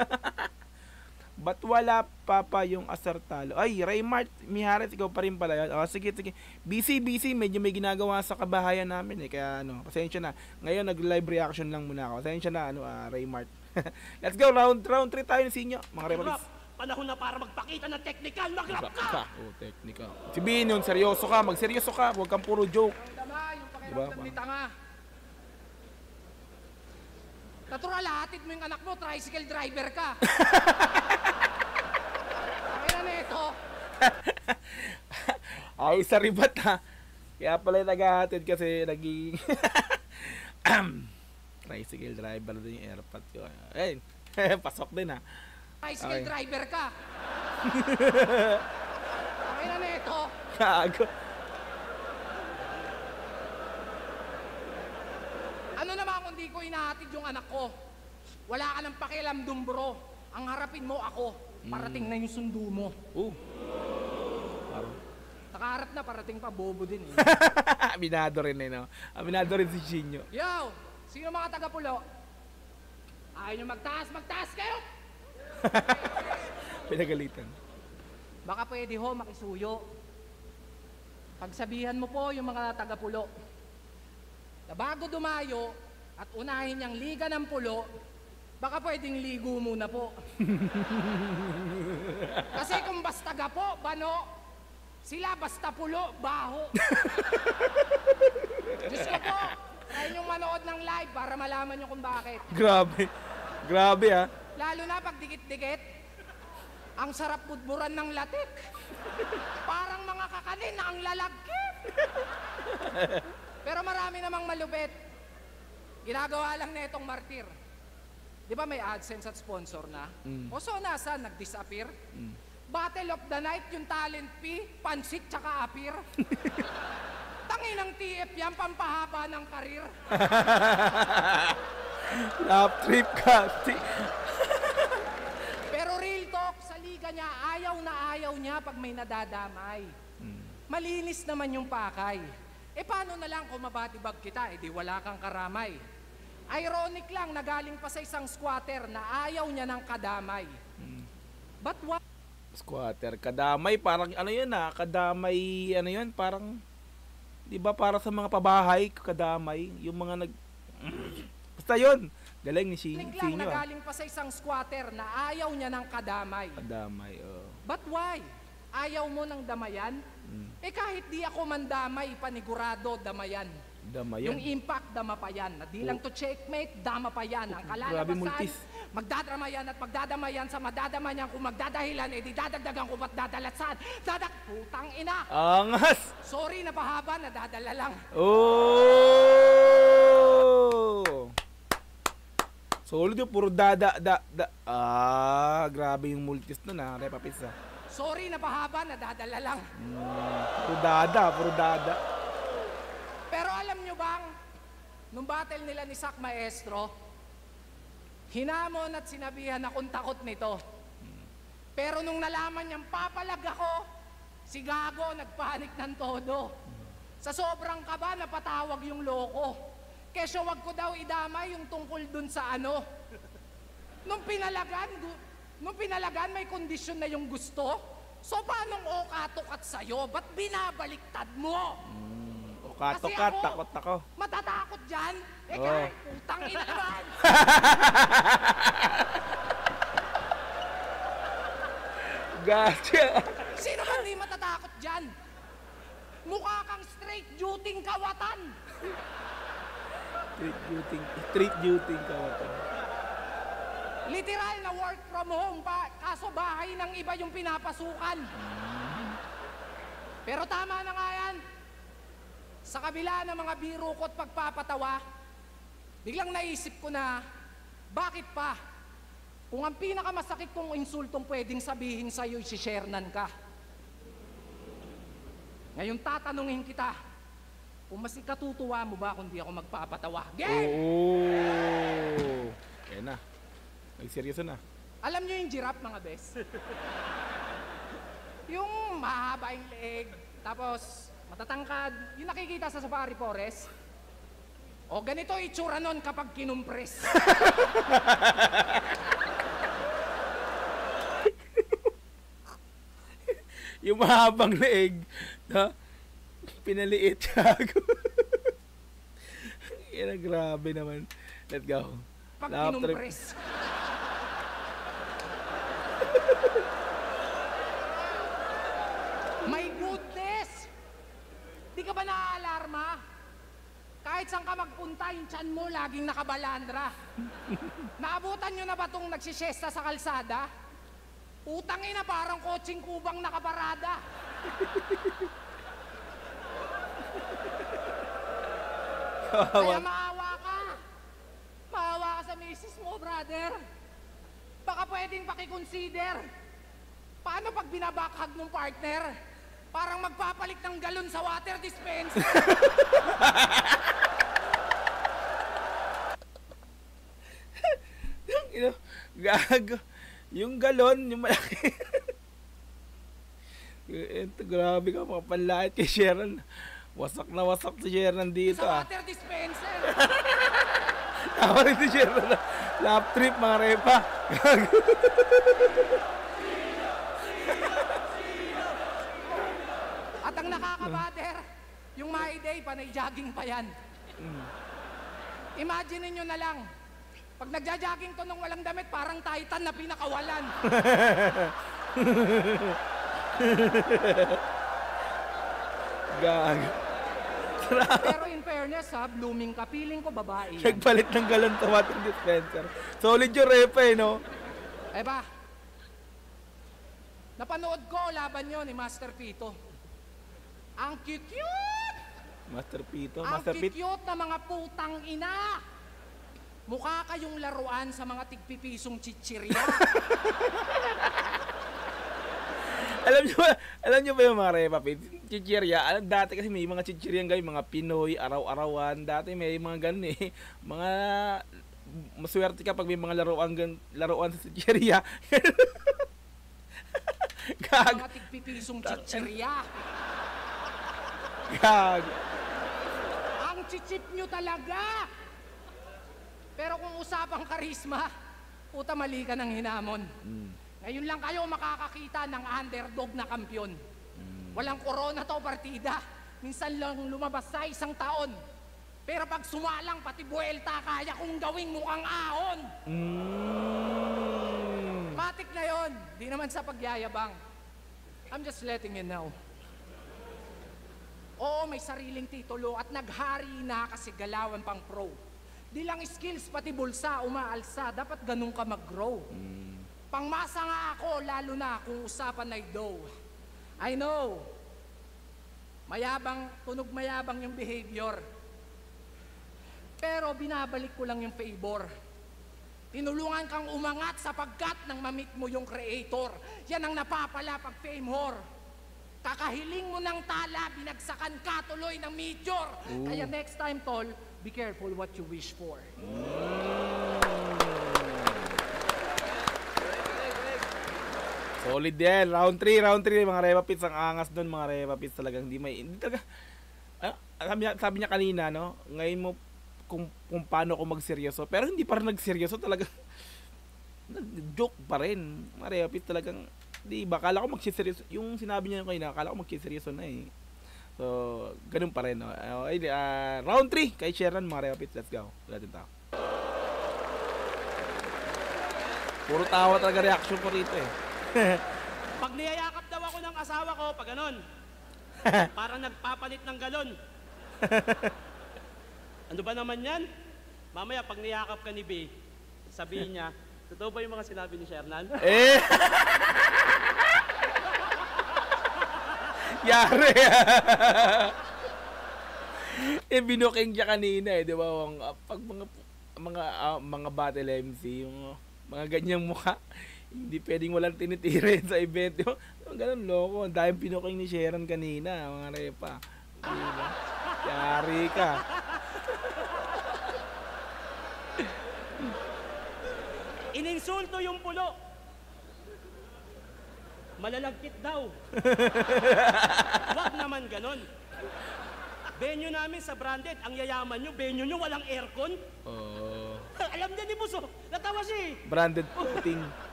Ba't wala pa yung Asartalo? Ay, Raymart Mijares, ikaw pa rin pala yun. Sige. Busy. Medyo may ginagawa sa kabahayan namin eh. Kaya pasensya na. Ngayon, nag-live reaction lang muna ako. Pasensya na, Raymart. Let's go, round 3 tayo sa inyo, mga Repalis. Panahon na para magpakita ng technical, mag-rap ka! Technical. Sabihin yun, seryoso ka, magseryoso ka. Huwag kang puro joke. Yung pakiramdam ni tanga. Natural, hatid mo yung anak mo, tricycle driver ka. Kaya na ito. Ay, sa ribat ha. Kaya pala yung naghahatid kasi naging tricycle driver din yung airpot ko. Ay, pasok din ha. Tricycle driver ka. Kaya na ito. Kago. Ano naman kung di ko inahatid yung anak ko? Wala ka ng pakialam dun, bro. Ang harapin mo ako. Parating na yung sundo mo. Nakaharap na, parating pa, bobo din eh. Aminado rin no? Aminado rin si Sinyo. Yo! Sino mga taga-pulo? Ayaw nyo magtaas kayo! Pinagalitan. Baka pwede ho, makisuyo. Pagsabihan mo po yung mga taga-pulo na bago dumayo at unahin niyang liga ng pulo, baka pwedeng ligo muna po. Kasi kung basta gapo, bano, sila basta pulo, baho. Diyos ko po, try niyong manood ng live para malaman niyo kung bakit. Grabe. Grabe ah. Lalo na pag dikit-dikit, ang sarap budburan ng latik. Parang mga kakanin na ang lalagkit. Pero marami namang malupit. Ginagawa lang na itong martir. Di ba may AdSense at sponsor na? O so nasa nag-disappear? Battle of the Night, yung talent fee, pansit tsaka appear. Tanginang TF yan, pampahaba ng karir. Lap trip ka. Pero real talk, sa liga niya, ayaw niya pag may nadadamay. Malinis naman yung pakay. E paano na lang kung mabatibag kita, di wala kang karamay. Ironic lang na galing pa sa isang squatter na ayaw niya ng kadamay. But what? Squatter, kadamay, parang ano yun ah, kadamay, ano yun, parang, di ba para sa mga pabahay, kadamay, yung mga basta yun, galing ni Ironic lang na Sinyo ah. galing pa sa isang squatter na ayaw niya ng kadamay. Kadamay, oh. But why? Ayaw mo ng damayan? Eh kahit di ako mandamay, panigurado damayan. Damay Yung yan. impact, dama pa yan. Na di lang to checkmate, dama pa yan. Ang Grabe, kalalabasan, multis. magdadrama yan at magdadamayan sa madadama niyan. Kung magdadahilan, eh di dadagdagan ko ba't dadalasan. Putang ina. Angas! Sorry na pahaba, nadadala lang. Oh! Solid yung puro grabe yung multis nun ah, Repa Pizza. Sorry na pahaba, nadadala lang. Puro dada. Pero alam nyo bang, nung battle nila ni Sak Maestro, hinamon at sinabihan akong takot nito. Pero nung nalaman niyang papalag ako, si Gago nagpanik ng todo. Sa sobrang kaba, napatawag yung loko. Kesyo wag ko daw idamay yung tungkol dun sa ano. Nung pinalagan, may kondisyon na yung gusto. So paanong okatok sa'yo? Ba't binabaliktad mo? Kasi Katokat, ako, takot ako. matatakot dyan? Eh Oo. kahit putang ina naman. Gotcha. Sino ba di matatakot dyan? Mukha kang straight duty kawatan. Street duty ka wata. Literal na work from home pa, kaso bahay ng iba yung pinapasukan. Pero tama na nga yan. Sa kabila ng mga biro ko at pagpapatawa, biglang naisip ko na, bakit pa? Kung ang pinakamasakit kong insultong pwedeng sabihin sa'yo, si Shernan ka. Ngayon tatanungin kita, kung mas ikatutuwa mo ba kung di ako magpapatawa? Game! Oo. Kaya na. Nagseryoso na. Alam nyo yung giraffe, mga bes? Yung mahaba yung leeg, tapos matatangkad, yung nakikita sa Safari Forest. O ganito itsura nun kapag kinumpres. Yung mahabang leeg, na pinaliit siya. Yan, grabe naman. Let's go. Pag Laugh trip. kinumpres. My goodness! Di ka ba naaalarma? Kahit saan ka magpunta, yung tiyan mo laging nakabalandra. Naabutan nyo na ba itong nagsisiyesta sa kalsada? Utangin na parang kotseng kubang nakabarada. Kaya maawa ka. Maawa ka sa misis mo, brother. Baka pwedeng pakiconsider. Paano pag binabakhag ng partner? Parang magpapalit ng galon sa water dispenser. Gago. Yung galon, yung malaki. Ito, grabe ka, mga panlait kay Sharon. Wasak na wasak si Sharon dito Sa ah. water dispenser. Tawa rin si Sharon. Lap trip, mga repa. Gago. At ang nakakabader, yung My Day, panay jogging pa yan. Imagine nyo na lang, pag nagja-jogging to nung walang damit, parang Titan na pinakawalan. Gag. Pero in fairness ha, blooming ka, feeling ko babae yan. Nagpalit ng galon sa water dispenser. Solid yung repa eh, no? Eh ba, napanood ko laban nyo ni Master Pito. Ang cute-cute! Master Pito, Ang Master Pit. cute na mga putang ina! Mukha kayong laruan sa mga tigpipisong chichirya. Alam nyo ba yung mga repa pit? Chichirya, dati kasi may mga chichirya guys, mga Pinoy, araw-arawan. Dati may mga ganun eh. Mga maswerte ka pag may mga laruan sa chichirya. Gag. Mga tigpipisong chichirya. Gag. Ang chichip nyo talaga! Pero kung usapang karisma, puta mali ka ng hinamon. Ngayon lang kayo makakakita ng underdog na kampyon. Walang corona to partida. Minsan lang lumabas sa isang taon. Pero pag sumalang pati buwelta, kaya kong gawing mukhang ahon. Matik na yon. Di naman sa pagyayabang. I'm just letting you know. Oo, may sariling titulo at naghari na kasi galawan pang pro. Di lang skills, pati bulsa, umaalsa. Dapat ganun ka mag-grow. Pangmasa nga ako, lalo na kung usapan ay dough. I know. Mayabang, tunog mayabang yung behavior. Pero binabalik ko lang yung favor. Tinulungan kang umangat sapagkat nang mamit mo yung creator. Yan ang napapala pag fame whore. Kakahiling mo ng tala, binagsakan ka tuloy ng meteor. Kaya next time, tol, be careful what you wish for. Solid yan. Round 3 mga repa pits. Ang angas doon mga repa pits talagang hindi talaga. Sabi niya kanina, no? Ngayon mo kung paano ako magseryoso. Pero hindi pa rin nagseryoso talaga. Nag-joke pa rin. Mga repa pits talagang, di ba? Kala ko magsiseryoso. Yung sinabi niya kanina, kala ko magsiseryoso na eh. So, ganun pa rin, no? Round 3 kay Sharon, mga repa pits. Let's go. Latin tayo. Puro tawa talaga reaction ko rito eh. Pag niyayakap daw ako ng asawa ko, pag ganon, parang nagpapalit ng galon. Ano ba naman yan? Mamaya, pag niyakap ka ni Bey, sabihin niya, totoo ba yung mga sinabi ni Shernan? Eh! Yari! Binuking siya kanina eh, di ba? Pag mga battle MC, yung mga ganyang mukha, hindi pwedeng walang tinitirin sa event. Yung ganun loko. Ang daming pinuking ni Sharon kanina, mga repa. Diba? Yari ka. Ininsulto yung pulo. Malalagkit daw. Wag naman ganon. Venue namin sa branded, ang yayaman nyo, venue nyo walang aircon. Oh. Alam niya ni Buso, natawa siya eh. Branded puting.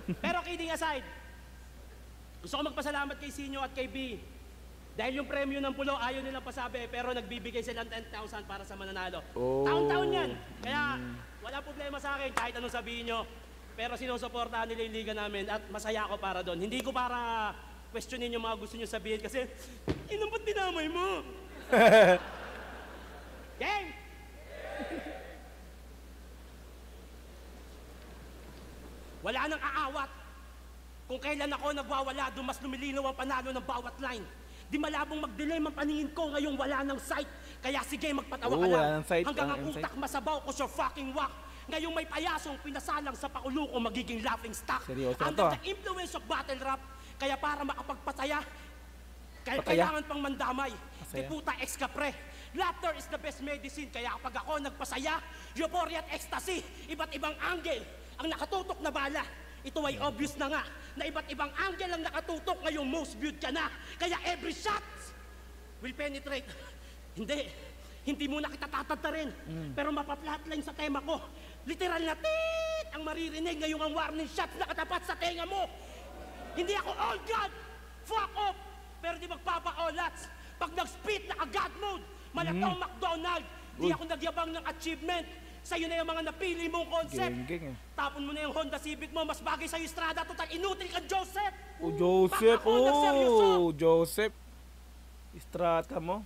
Pero kidding aside, gusto ko magpasalamat kay Sinyo at kay B. Dahil yung premyo ng pulo, ayaw nilang pasabi, pero nagbibigay sila ng 10,000 para sa mananalo. Oh. Taon-taon yan. Kaya wala problema sa akin kahit anong sabihin nyo. Pero sinusuportahan nila yung liga namin at masaya ako para doon. Hindi ko para questionin yung mga gusto nyo sabihin kasi, ba't dinamay mo? Gang! Wala nang aawat. Kung kailan ako nagwawala, doon mas lumilinaw ang panalo ng bawat line. Di malabong mag-delay ang paningin ko, ngayong wala ng sight. Kaya sige, magpatawa ka wala lang. ng sight, Hanggang ang sight. utak masabaw ko your fucking whack. Ngayong may payasong pinasalang sa paulo ko magiging laughing stock. Seryoso Under to, the influence of battle rap, kaya para makapagpasaya, Pataya. kailangan pang mandamay. Pasaya. Di puta ex kapre. Laughter is the best medicine, kaya kapag ako nagpasaya, euphoria at ecstasy, iba't ibang angle ang nakatutok na bala. Ito ay obvious na nga, na iba't ibang angle ang nakatutok, ngayong most viewed ka na. Kaya every shot will penetrate. Hindi muna kita tatantarin, pero mapa-flatline sa tema ko. Literal na tit ang maririnig ngayong ang warning shots na katapat sa tenga mo. Hindi ako all God, fuck off, pero di magpapa-olats. Pag nag-spit na God mode, malatong McDonald, Di ako nagyabang ng achievement. Sa'yo na yung mga napili mong concept. Geng-geng eh. Tapon mo na yung Honda Civic mo, mas bagay sa'yo Strada. Total, inutil ka, Joseph! Oh, Joseph. Pag ako nagseryoso, Oh, Joseph. Strata mo.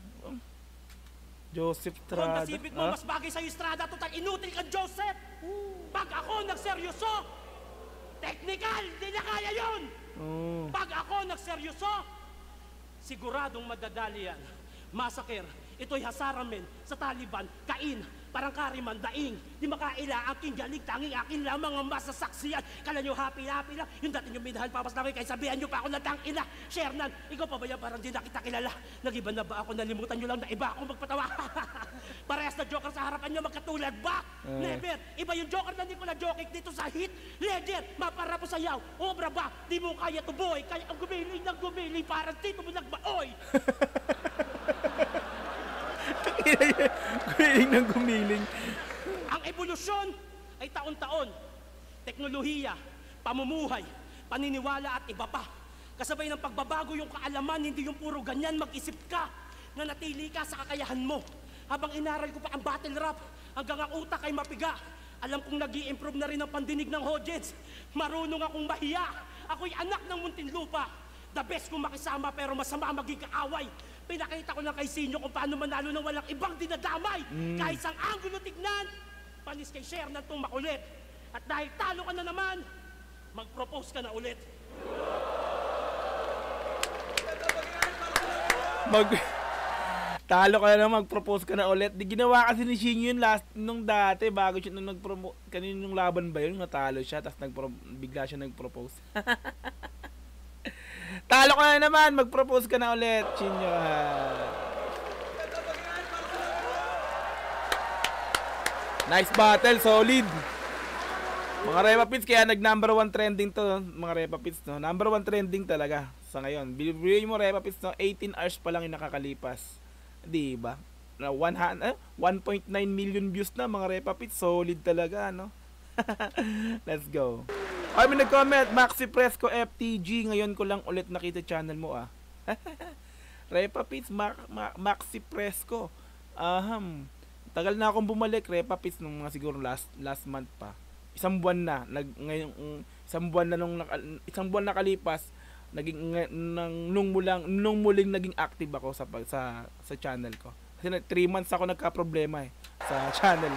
Joseph Honda Strada. Civic mo, mas bagay sa'yo Strada. Total, inutil ka, Joseph! Pag ako nagseryoso, technical, di na kaya yun! Oh. Pag ako nagseryoso, siguradong madadali yan. Massacre, ito'y hasaramen sa Taliban, kain, parang kariman, daing, di makaila, aking galing, tanging akin lamang ang masasaksiyan. Kala nyo happy-happy lang, yung dati nyo minahal, papas lang kayo, sabihan nyo pa ako na tangina. Shernan, ikaw pa ba yan, parang di na kita kilala? Nag-iba na ba ako, nalimutan nyo lang na iba akong magpatawa? Parehas na joker sa harapan nyo, magkatulad ba? Never, iba yung joker na Nicola Jokic dito sa hit. Ledger, mapara po sayaw, obra ba? Di mo kaya tuboy, kaya ang gumiling ng gumiling, parang tito mo nagbaoy. Gumiling ng gumiling. Ang ebolusyon ay taon-taon. Teknolohiya, pamumuhay, paniniwala at iba pa. Kasabay ng pagbabago yung kaalaman, hindi yung puro ganyan, mag-isip ka. Nanatili ka sa kakayahan mo. Habang inaral ko pa ang battle rap, hanggang ang utak ay mapiga. Alam kong nag-i-improve na rin ang pandinig ng Hodgets. Marunong akong mahiya. Ako'y anak ng Muntinlupa. The best kong makisama pero masama maging kaaway. Pinakita ko lang kay Sinyo kung paano manalo ng walang ibang dinadamay. Kahit isang anggulo tignan, panis kay Shernan itong makulit. At dahil talo ka na naman, mag-propose ka na ulit. Talo ka na, mag-propose ka na ulit. Di ginawa kasi ni Shinyo yun nung dati, bago siya nung kaninong laban ba yun, natalo siya, tapos bigla siya nag-propose. Talo ka na naman, mag-propose ka na ulit, Shinyo. Nice battle, solid. Mga Repa Pits, kaya nag-number 1 trending to, mga Repa Pits, no? Number 1 trending talaga sa ngayon. Bilhin mo Repa Pits, no? 18 hours pa lang yung nakakalipas. Di ba? 1.9 million views na, mga Repa Pits. Solid talaga, no? Let's go. Ay, may nag-comment, Maxi Fresco FTG. Ngayon ko lang ulit nakita channel mo, ah. Repa Pits, Maxi Fresco. Tagal na akong bumalik, Repa Pits, nung mga siguro last month pa. Isang buwan na, isang buwan nakalipas, nung muling naging active ako sa channel ko. Kasi 3 months ako nagka-problema sa channel.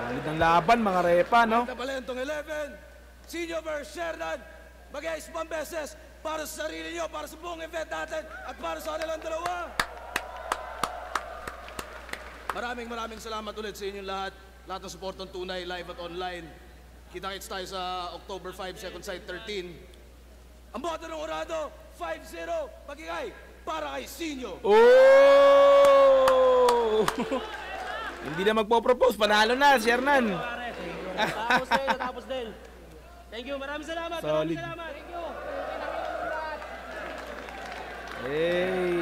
Solid ng laban, mga Repa, no? Tabalentong 11, Sinyo vs. Shernan. Mag-ice beses para sa sarili nyo, para sa buong event natin, at para sa kanilang dalawa. Maraming salamat ulit sa inyong lahat. Lahat ng support ng Tunay, live at online. Kita-kits tayo sa October 5, Second Sight 13. Ang boto ng Orado, 5-0. Magingay para kay Sinyo. Oh! Hindi na magpo-propose, panalo na, Shernan. Tapos din. Thank you, maraming salamat. Solid. Maraming salamat. Thank you. Hey!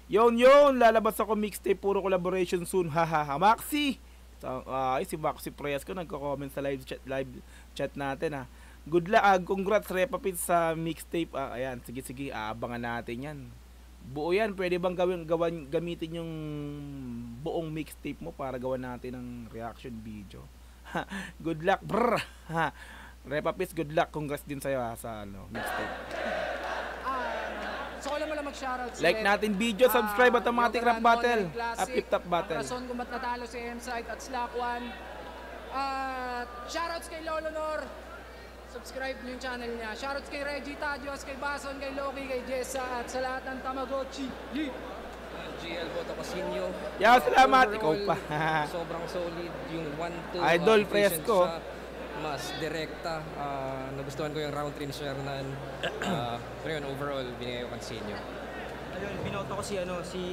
Yon, lalabas ako mixtape, puro collaboration soon. Hahaha. Maxi! Si Maxi Fresco nagko-comment sa live chat natin, ha. Good luck, congrats Repa Pits sa mixtape. Ayan, sige, aabangan natin yan. Buo yan, pwede bang gamitin yung buong mixtape mo para gawan natin ng reaction video? Good luck, brr! Repa Pits, good luck, congrats din sa'yo, sa mixtape. So wala mo lang mag-shoutout Like natin video, subscribe at Automatic Rap Battle, Flip Top Battle. Rason kung ba't natalo si M-Site at Slack One. Shoutouts kay Lolo Nor. Subscribe niyo yung channel niya. Shoutouts kay Reggie Tadios, kay Bason, kay Loki, kay Jessa, at sa lahat ng Tamagotchi. GL Boto Casinio. Salamat, ikaw pa. Sobrang solid yung 1-2. Idol Fresco. Mas direkta. Nagustuhan ko yung round 3 ni Shernan. Pero yun, overall, binigay ko kay Sinyo. Ayun, binoto ko si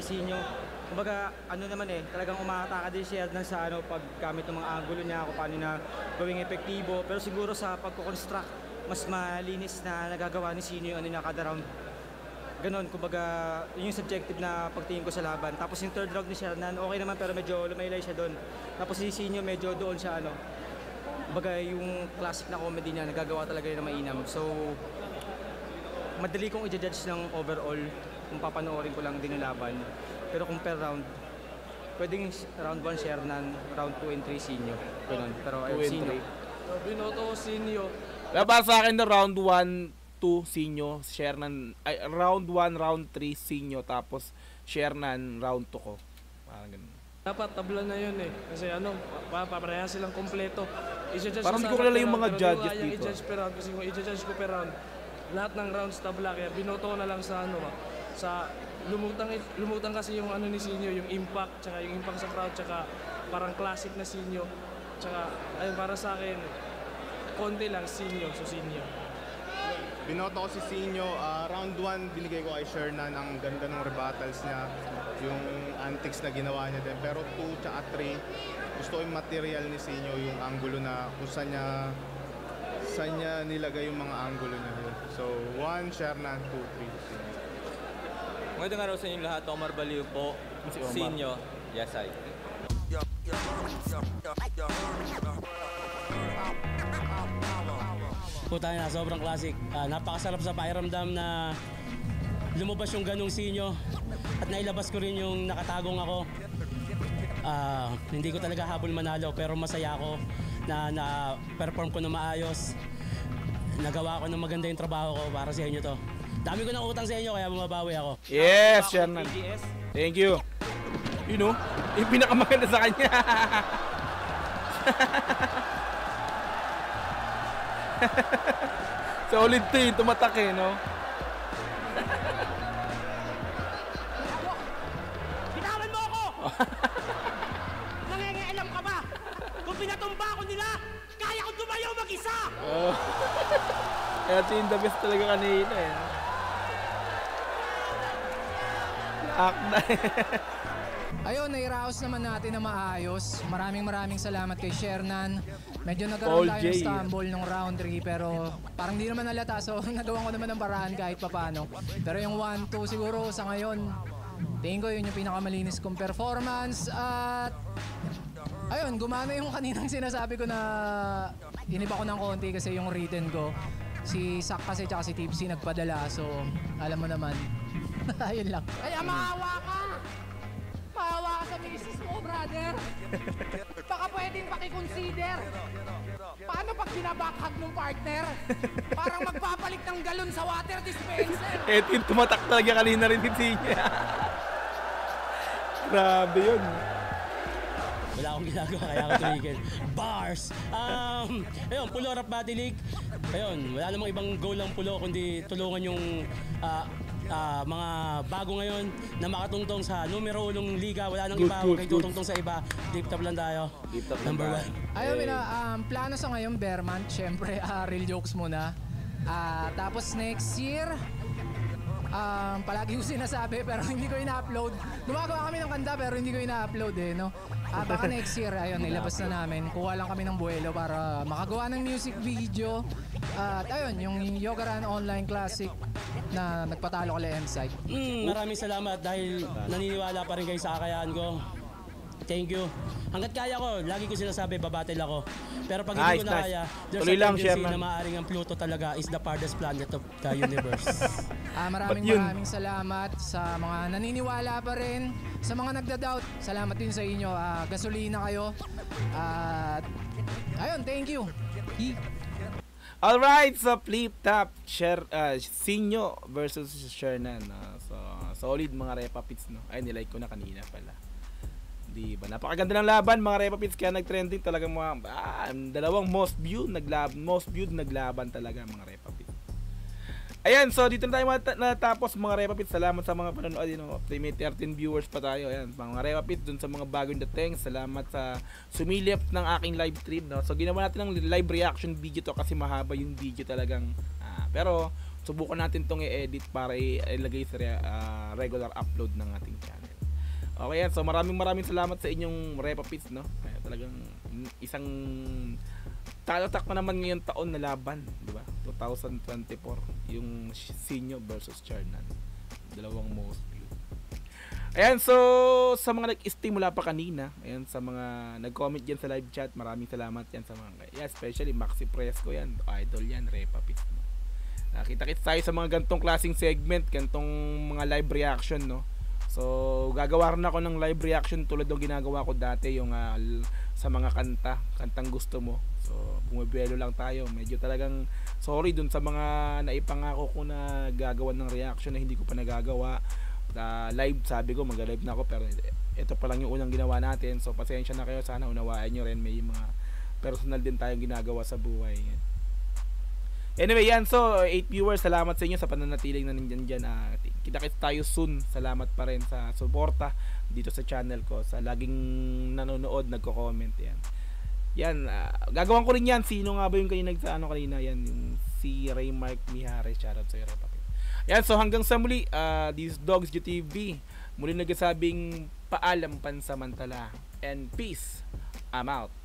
Sinyo. Kumbaga, talagang umataka din siya sa paggamit ng mga angulo niya, kung paano na gawing epektibo. Pero siguro sa pagko-construct, mas malinis na nagagawa ni Sinyo yung kada round. Ganon, kumbaga, yun yung subjective na pagtingin ko sa laban. Tapos yung third round ni Shernan, okay naman pero medyo lumaylay siya doon. Tapos si Sinyo medyo doon siya kumbaga yung classic na comedy niya, nagagawa talaga yun na mainam. So, madali kong i-judge ng overall. kung papanoorin ko lang din yung laban. Pero kung per round, pwedeng round 1 Shernan, round 2 and 3 Sinyo. Ganun. Pero 2 and Sinyo. 3. Binoto ko Sinyo. Para sa akin na round 1, 2 Sinyo, Shernan, ay, round 1, round 3 Sinyo, tapos Shernan, round 2 ko. Parang ganun. Dapat tabla na yun eh. Kasi papareha silang kompleto. Parang hindi ko kilala yung mga judges dito. I-judge per round kasi kung i-judge ko per round, lahat ng rounds tabla. Kaya binoto ko na lang sa sa lumutang kasi yung ni Sinyo, yung impact, tsaka yung impact sa crowd, tsaka parang classic na Sinyo. Tsaka ayun, para sa akin, konti lang Sinyo, so Sinyo. Binoto ko si Sinyo, round 1 binigay ko kay Shernan, ang ganda ng rebuttals niya, yung antics na ginawa niya din. Pero 2 tsaka 3, gusto ko yung material ni Sinyo, yung angulo na kung saan niya nilagay yung mga angulo niya. So 1 Shernan, 2, 3 Sinyo. Magandang araw sa inyo lahat, Omar Baliw po, Sinyo, Yasay. Puta na, sobrang classic. Napakasarap sa pakiramdam na lumabas yung ganong Sinyo at nailabas ko rin yung nakatagong ako. Hindi ko talaga habol manalo pero masaya ako na perform ko na maayos. Nagawa ko ng maganda yung trabaho ko para sa inyo to. Dami ko ng utang sa inyo kaya bumabawi ako. Yes, Shernan. Thank you. You know, yung pinakamaganda sa kanya. Solid to eh, tumatak eh, no? Bitawan mo ako! Nangingialam ka ba? Kung pinatumba ako nila, kaya kong tumayo mag-isa! Kaya in the best talaga kanina eh. Akna Ayun, nairaos naman natin na maayos. Maraming salamat kay Shernan. Medyo nagkaroon tayo ng stumble nung round 3 pero parang di naman nalata so nagawa ko naman ng paraan kahit papano. Pero yung 1-2 siguro sa ngayon, tingin ko yun yung pinakamalinis kong performance at ayun, gumana yung kaninang sinasabi ko na iniba ko ng konti kasi yung written ko. Si Sak kasi tsaka si Tipsy nagpadala so alam mo naman. Ayun lang. Kaya maawa ka! Maawa ka sa misis mo, brother! Baka pwedeng pakiconsider. Paano pag binabakhag mong partner? Parang magpapalit ng galon sa water dispenser. Eto yung tumatak talaga kanina rin si niya. Grabe yun. Wala akong ginagawa kaya ako tumigil. Bars! Ayun, Pulo Rap Battle League. Ayun, wala namang ibang goal ng Pulo kundi tulungan yung mga bago ngayon na makatungtong sa numero 1 liga. Wala nang iba, huwag kayo tutungtong sa iba. Deep top lang tayo. Deep top Number 1. Ayun, plano sa ngayon, bear month. Siyempre, real jokes muna. Tapos next year, palagi ko sinasabi pero hindi ko ina-upload. Gumagawa kami ng kanta pero hindi ko ina-upload eh, no? Baka next year, ayun, nilabas na namin. Kuha lang kami ng buwelo para makagawa ng music video. At ayun, yung Yogaran Online Classic na nagpatalo kala M-Site. Maraming salamat dahil naniniwala pa rin kayo sa kakayaan ko. Thank you. Hanggat kaya ko, lagi ko sinasabi, babattle ako. Pero pag hindi ko na kaya, there's a tendency na maaaring ang Pluto talaga is the farthest planet of the universe. Maraming salamat sa mga naniniwala pa rin. Sa mga nagda-doubt, salamat din sa inyo. Gasolina kayo. Ayun, thank you. Alright, so flip top Sinyo versus Shernan. So solid mga Repa Pits, no. Ay, nilike ko na kanina pala. Diba? Napakaganda ng laban mga Repa Pits, kaya nag-trending talaga mga dalawang most viewed naglaban talaga mga Repa Pits. Ayan, so dito na tayo natapos mga Repa Pits. Salamat sa mga panonood, may 13 viewers pa tayo. Ayan, mga Repa Pits, dun sa mga bagong dating, salamat sa sumilip ng aking live stream, no? So ginawa natin ng live reaction video to kasi mahaba yung video talagang. Pero subukan natin tong i-edit para ilagay sa regular upload ng ating channel. Okay, yan. So maraming salamat sa inyong Repa Pits, no? Kaya talagang isang talatak pa naman ngayon taon na laban, di ba? 2024, yung Sinyo versus Shernan. Dalawang most viewed. Ayan, so sa mga nag-stimula pa kanina, ayan, sa mga nag-comment dyan sa live chat, maraming salamat yan sa mga, yeah, especially Maxi Fresco yan, idol yan, Repa Pits. Kita-kits tayo sa mga gantong klaseng segment, gantong mga live reaction, no? So, gagawa rin ako ng live reaction tulad ng ginagawa ko dati, yung sa mga kantang gusto mo. So, bumibelo lang tayo. Medyo talagang sorry dun sa mga naipangako ko na gagawa ng reaction na hindi ko pa nagagawa. Live, sabi ko mag-live na ako, pero ito pa lang yung unang ginawa natin. So, pasensya na kayo, sana unawaan nyo rin. May mga personal din tayong ginagawa sa buhay. Anyway, yan. So, 8 viewers, salamat sa inyo sa pananatiling na nandyan dyan. Kita-kits tayo soon. Salamat pa rin sa suporta dito sa channel ko. Sa laging nanonood, nagko-comment. Yan. Gagawin ko rin yan. Sino nga ba yung kanina kanina? Yan. Yung si Raymark Mijares. Shoutout sa iyo, Repapit. Yan. So, hanggang sa muli. This Dogs GTV. Muli nagsasabing paalam pansamantala. And peace. I'm out.